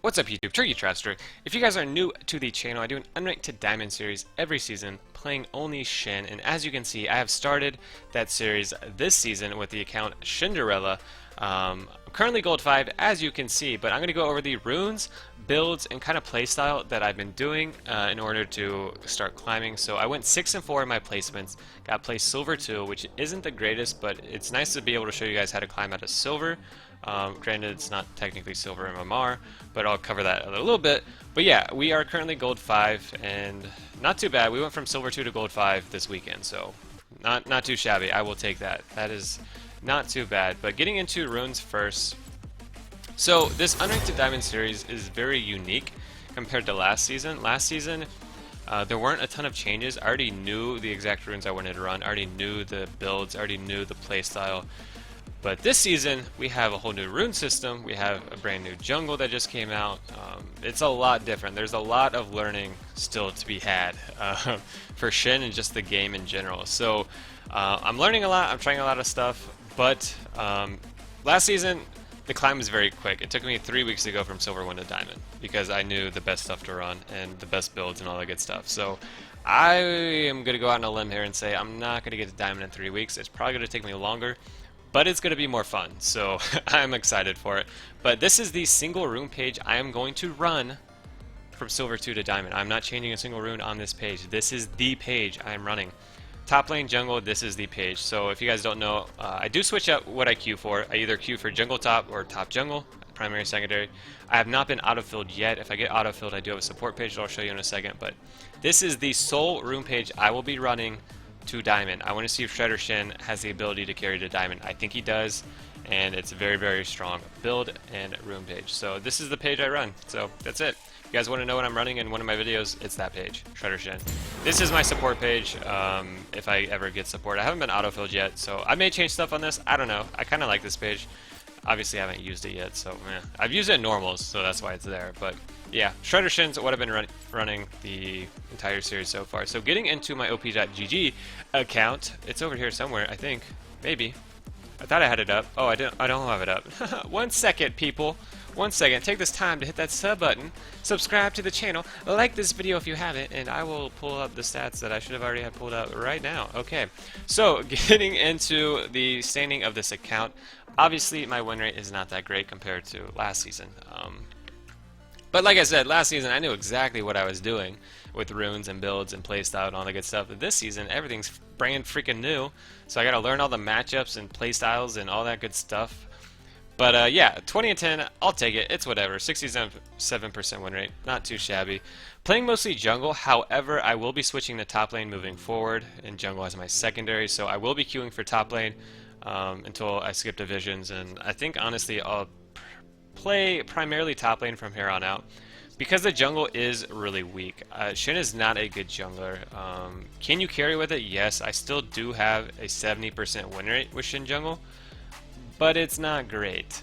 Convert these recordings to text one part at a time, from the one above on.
What's up YouTube, Travster. If you guys are new to the channel, I do an Unranked to Diamond series every season, playing only Shen, and as you can see, I have started that series this season with the account Shenderella. I'm currently Gold 5, as you can see, but I'm going to go over the runes, builds, and kind of playstyle that I've been doing in order to start climbing. So I went 6 and 4 in my placements, got placed Silver 2, which isn't the greatest, but it's nice to be able to show you guys how to climb out of Silver. Granted, it's not technically Silver MMR, but I'll cover that a little bit. But yeah, we are currently Gold 5, and not too bad. We went from Silver 2 to Gold 5 this weekend, so not too shabby. I will take that. That is not too bad. But getting into runes first. So this Unranked to Diamond series is very unique compared to last season. Last season, there weren't a ton of changes. I already knew the exact runes I wanted to run. I already knew the builds. I already knew the playstyle. But this season, we have a whole new rune system. We have a brand new jungle that just came out. It's a lot different. There's a lot of learning still to be had for Shen and just the game in general. So I'm learning a lot. I'm trying a lot of stuff. But last season, the climb was very quick. It took me 3 weeks to go from Silver 1 to Diamond because I knew the best stuff to run and the best builds and all that good stuff. So I am going to go out on a limb here and say I'm not going to get to Diamond in 3 weeks. It's probably going to take me longer. But it's going to be more fun, so I'm excited for it. But this is the single rune page I am going to run from Silver 2 to Diamond. I'm not changing a single rune on this page. This is the page I'm running. Top lane jungle, this is the page. So if you guys don't know, I do switch up what I queue for. I either queue for jungle top or top jungle, primary, secondary. I have not been auto-filled yet. If I get auto-filled, I do have a support page that I'll show you in a second. But this is the sole rune page I will be running to Diamond. I want to see if Shredder Shen has the ability to carry to Diamond. I think he does, and it's a very, very strong build and rune page. So this is the page I run. So that's it. If you guys want to know what I'm running in one of my videos, it's that page, Shredder Shen. This is my support page, if I ever get support. I haven't been auto-filled yet, so I may change stuff on this. I don't know. I kind of like this page. Obviously, I haven't used it yet, so I've used it in normals, so that's why it's there. But yeah, Shredder Shen's what I've been running the entire series so far. So getting into my op.gg account, it's over here somewhere, I think. Maybe. I thought I had it up. Oh, I don't have it up. 1 second, people. 1 second. Take this time to hit that sub button, subscribe to the channel, like this video if you haven't, and I will pull up the stats that I should have already had pulled out right now. Okay, so getting into the standing of this account, obviously my win rate is not that great compared to last season. But like I said, last season I knew exactly what I was doing with runes and builds and playstyle and all that good stuff. But this season, everything's brand freaking new, so I gotta learn all the matchups and playstyles and all that good stuff. But yeah, 20 and 10, I'll take it. It's whatever. 67% win rate, not too shabby. Playing mostly jungle, however, I will be switching to top lane moving forward, and jungle as my secondary, so I will be queuing for top lane until I skip divisions, and I think honestly I'll play primarily top lane from here on out. Because the jungle is really weak. Shen is not a good jungler. Can you carry with it? Yes, I still do have a 70% win rate with Shen jungle, but it's not great.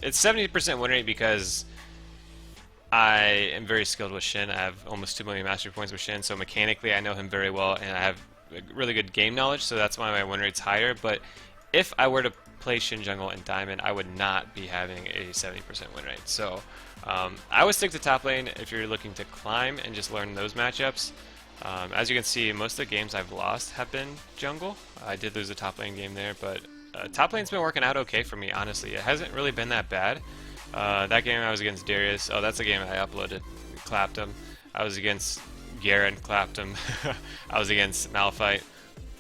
It's 70% win rate because I am very skilled with Shen. I have almost 2 million mastery points with Shen, so mechanically I know him very well, and I have really good game knowledge, so that's why my win rate's higher. But if I were to play Shen jungle and Diamond, I would not be having a 70% win rate. So I would stick to top lane if you're looking to climb and just learn those matchups. As you can see, most of the games I've lost have been jungle. I did lose a top lane game there, but top lane's been working out okay for me, honestly. It hasn't really been that bad. That game I was against Darius. Oh, that's a game I uploaded. Clapped him. I was against Garen, clapped him. I was against Malphite,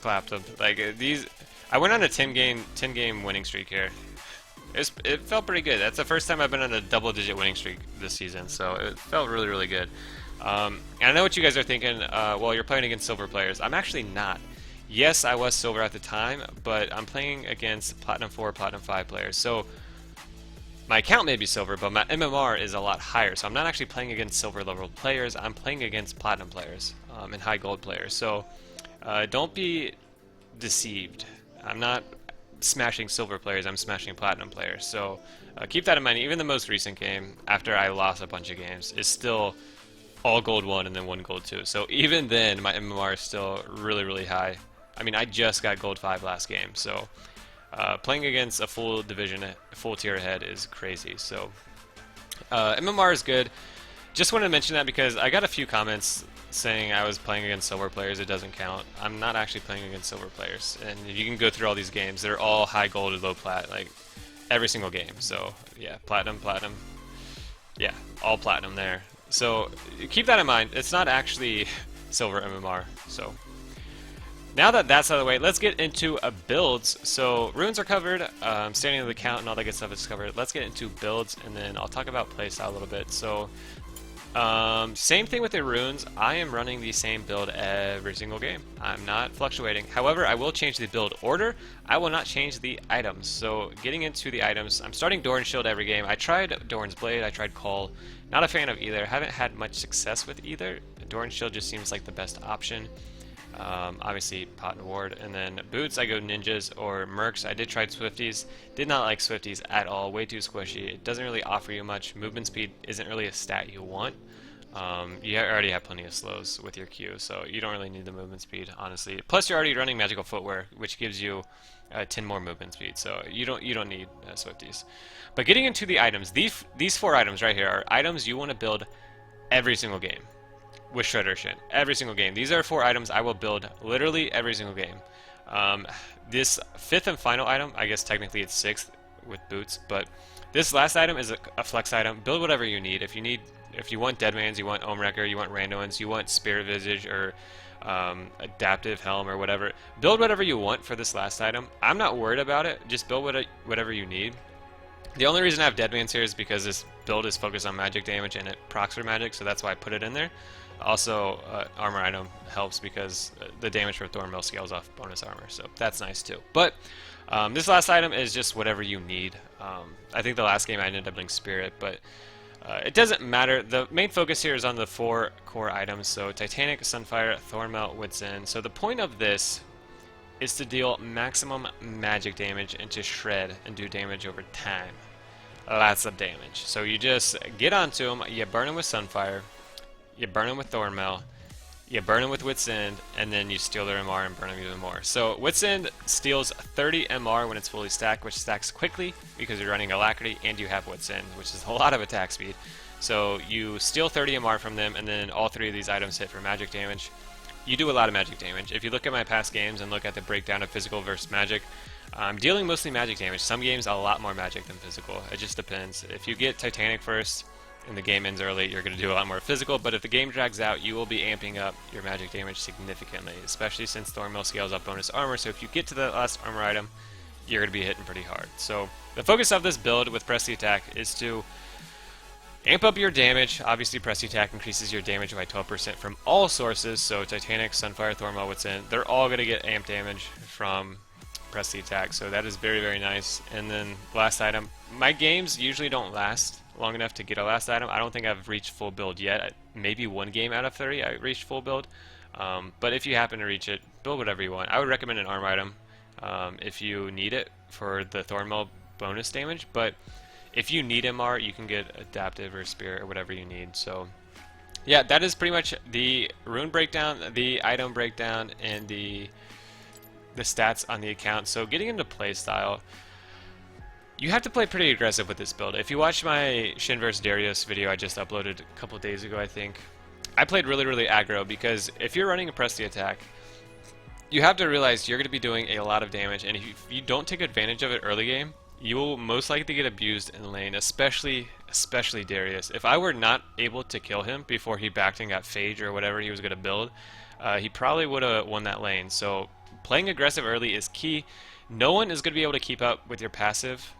clapped him. Like these, I went on a 10 game winning streak here. It felt pretty good. That's the first time I've been on a double-digit winning streak this season, so it felt really, really good. And I know what you guys are thinking. Well, you're playing against silver players. I'm actually not. Yes, I was silver at the time, but I'm playing against Platinum 4, Platinum 5 players. So my account may be silver, but my MMR is a lot higher. So I'm not actually playing against silver level players. I'm playing against platinum players and high gold players. So don't be deceived. I'm not smashing silver players, I'm smashing platinum players. So keep that in mind. Even the most recent game, after I lost a bunch of games, is still all gold 1 and then 1 gold 2. So even then, my MMR is still really, really high. I mean, I just got gold 5 last game, so playing against a full division, full tier ahead is crazy. So MMR is good. Just wanted to mention that because I got a few comments saying I was playing against silver players. It doesn't count. I'm not actually playing against silver players, and you can go through all these games. They're all high gold or low plat, like every single game. So yeah, platinum, platinum, yeah, all platinum there. So keep that in mind. It's not actually silver MMR. So now that that's out of the way, let's get into builds. So runes are covered, standing of the count and all that good stuff is covered. Let's get into builds, and then I'll talk about playstyle a little bit. So same thing with the runes. I am running the same build every single game. I'm not fluctuating. However, I will change the build order. I will not change the items. So getting into the items, I'm starting Doran's Shield every game. I tried Doran's Blade, I tried Call. Not a fan of either. Haven't had much success with either. Doran's Shield just seems like the best option. Obviously Pot and Ward, and then boots I go ninjas or mercs. I did try Swifties, did not like Swifties at all, way too squishy. It doesn't really offer you much. Movement speed isn't really a stat you want. You already have plenty of slows with your Q, so you don't really need the movement speed, honestly. Plus you're already running magical footwear, which gives you 10 more movement speed, so you don't need Swifties. But getting into the items, these 4 items right here are items you want to build every single game with Shredder Shen. Every single game. These are 4 items I will build literally every single game. This 5th and final item, I guess technically it's 6th with boots, but this last item is a flex item. Build whatever you need. If you want Deadmans, you want Wrecker, you want Randoans, you want Spirit Visage or Adaptive Helm or whatever. Build whatever you want for this last item. I'm not worried about it. Just build whatever you need. The only reason I have Deadmans here is because this build is focused on magic damage and it procs for magic, so that's why I put it in there. Also, armor item helps because the damage for Thornmill scales off bonus armor, so that's nice too. But this last item is just whatever you need. I think the last game I ended up doing Spirit, but it doesn't matter. The main focus here is on the 4 core items, so Titanic, Sunfire, Thornmelt, Wits End. So the point of this is to deal maximum magic damage and to shred and do damage over time. Lots of damage. So you just get onto them, you burn them with Sunfire, you burn them with Thornmail, you burn them with Wits End, and then you steal their MR and burn them even more. So Wits End steals 30 MR when it's fully stacked, which stacks quickly because you're running Alacrity and you have Wits End, which is a lot of attack speed. So you steal 30 MR from them, and then all 3 of these items hit for magic damage. You do a lot of magic damage. If you look at my past games and look at the breakdown of physical versus magic, I'm dealing mostly magic damage. Some games a lot more magic than physical. It just depends. If you get Titanic first, and the game ends early, you're going to do a lot more physical, but if the game drags out, you will be amping up your magic damage significantly, especially since Thornmill scales up bonus armor, so if you get to the last armor item, you're going to be hitting pretty hard. So the focus of this build with Press the Attack is to amp up your damage. Obviously, Press the Attack increases your damage by 12% from all sources, so Titanic, Sunfire, Thornmill, Wits End, they're all going to get amp damage from Press the Attack, so that is very, very nice. And then last item, my games usually don't last long enough to get a last item. I don't think I've reached full build yet. Maybe 1 game out of 30 I reached full build. But if you happen to reach it, build whatever you want. I would recommend an armor item if you need it for the Thornmail bonus damage, but if you need MR, you can get Adaptive or Spirit or whatever you need. So yeah, that is pretty much the rune breakdown, the item breakdown, and the stats on the account. So getting into playstyle, you have to play pretty aggressive with this build. If you watch my Shen vs Darius video I just uploaded a couple days ago, I think, I played really, really aggro, because if you're running a Press the Attack, you have to realize you're going to be doing a lot of damage, and if you don't take advantage of it early game, you will most likely get abused in lane, especially Darius. If I were not able to kill him before he backed and got Phage or whatever he was going to build, he probably would have won that lane. So playing aggressive early is key. No one is going to be able to keep up with your passive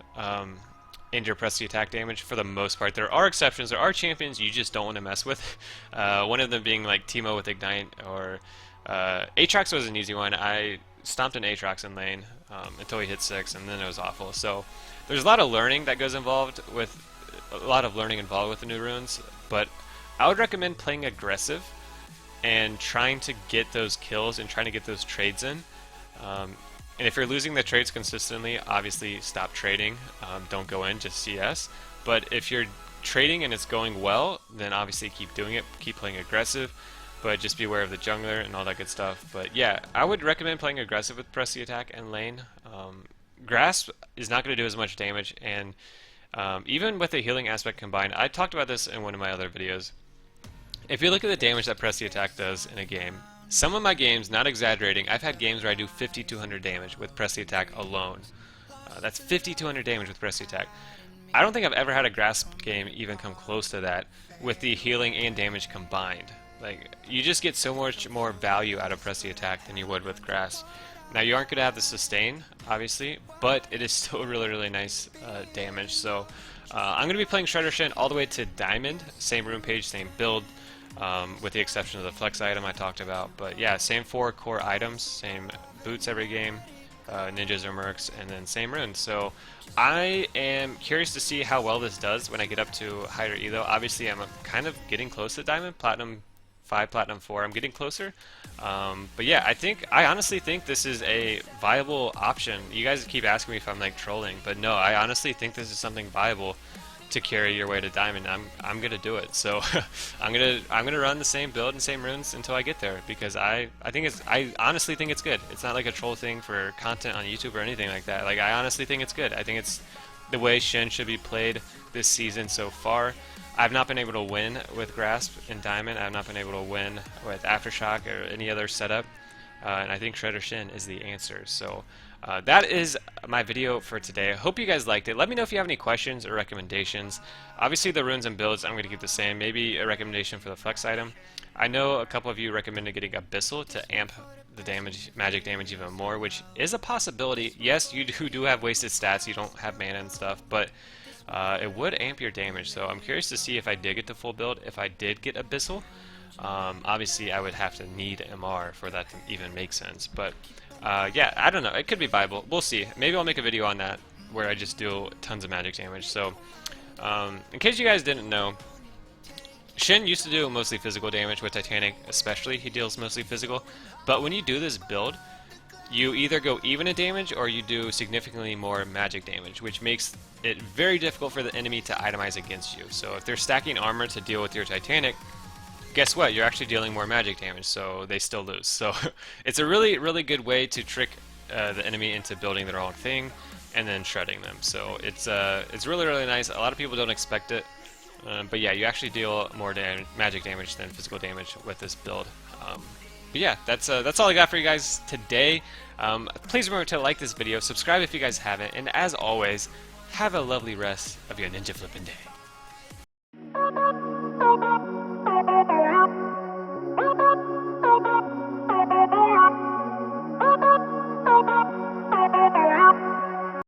and your Press the Attack damage for the most part. There are exceptions. There are champions you just don't want to mess with. One of them being like Teemo with Ignite, or Aatrox was an easy one. I stomped an Aatrox in lane until he hit 6, and then it was awful. So there's a lot of learning that goes involved with the new runes, but I would recommend playing aggressive and trying to get those kills and trying to get those trades in. And if you're losing the trades consistently, obviously stop trading. Don't go in, just CS. But if you're trading and it's going well, then obviously keep doing it, keep playing aggressive, but just be aware of the jungler and all that good stuff. But yeah, I would recommend playing aggressive with Press the Attack and lane. Grasp is not going to do as much damage, and Even with the healing aspect combined, I talked about this in one of my other videos. If you look at the damage that press the attack does in a game, some of my games, not exaggerating, I've had games where I do 5200 damage with press the attack alone. That's 5200 damage with press the attack. I don't think I've ever had a grasp game even come close to that with the healing and damage combined. Like, you just get so much more value out of press the attack than you would with grasp. Now, you aren't going to have the sustain, obviously, but it is still really nice damage. So I'm going to be playing Shredder Shen all the way to Diamond, same room page, same build, with the exception of the flex item I talked about. But yeah, same 4 core items, same boots every game, ninjas or mercs, and then same runes. So I am curious to see how well this does when I get up to higher elo. Obviously, I'm kind of getting close to Diamond, Platinum 5, Platinum 4. I'm getting closer. But yeah, I honestly think this is a viable option. You guys keep asking me if I'm like trolling, but no, I honestly think this is something viable to carry your way to Diamond. I'm gonna do it. So I'm gonna run the same build and same runes until I get there, because I honestly think it's good. It's not like a troll thing for content on YouTube or anything like that. Like, I honestly think it's good. I think it's the way Shen should be played this season so far. I've not been able to win with Grasp in Diamond. I've not been able to win with Aftershock or any other setup. And I think Shredder Shen is the answer. So that is my video for today. I hope you guys liked it. Let me know if you have any questions or recommendations. Obviously, the runes and builds I'm going to keep the same. Maybe a recommendation for the flex item. I know a couple of you recommended getting Abyssal to amp the damage, magic damage even more, which is a possibility. Yes, you do have wasted stats. You don't have mana and stuff, but it would amp your damage. So I'm curious to see if I did get the full build, if I did get Abyssal. Obviously, I would have to need MR for that to even make sense. But yeah, I don't know. It could be viable. We'll see. Maybe I'll make a video on that where I just do tons of magic damage. So in case you guys didn't know, Shen used to do mostly physical damage with Titanic, especially. He deals mostly physical. But when you do this build, you either go even in damage or you do significantly more magic damage, which makes it very difficult for the enemy to itemize against you. So if they're stacking armor to deal with your Titanic, guess what? You're actually dealing more magic damage, so they still lose. So it's a really good way to trick the enemy into building the wrong thing and then shredding them. So it's really nice. A lot of people don't expect it, but yeah, you actually deal more magic damage than physical damage with this build. But yeah, that's all I got for you guys today. Please remember to like this video, subscribe if you guys haven't, and as always, have a lovely rest of your ninja flipping day.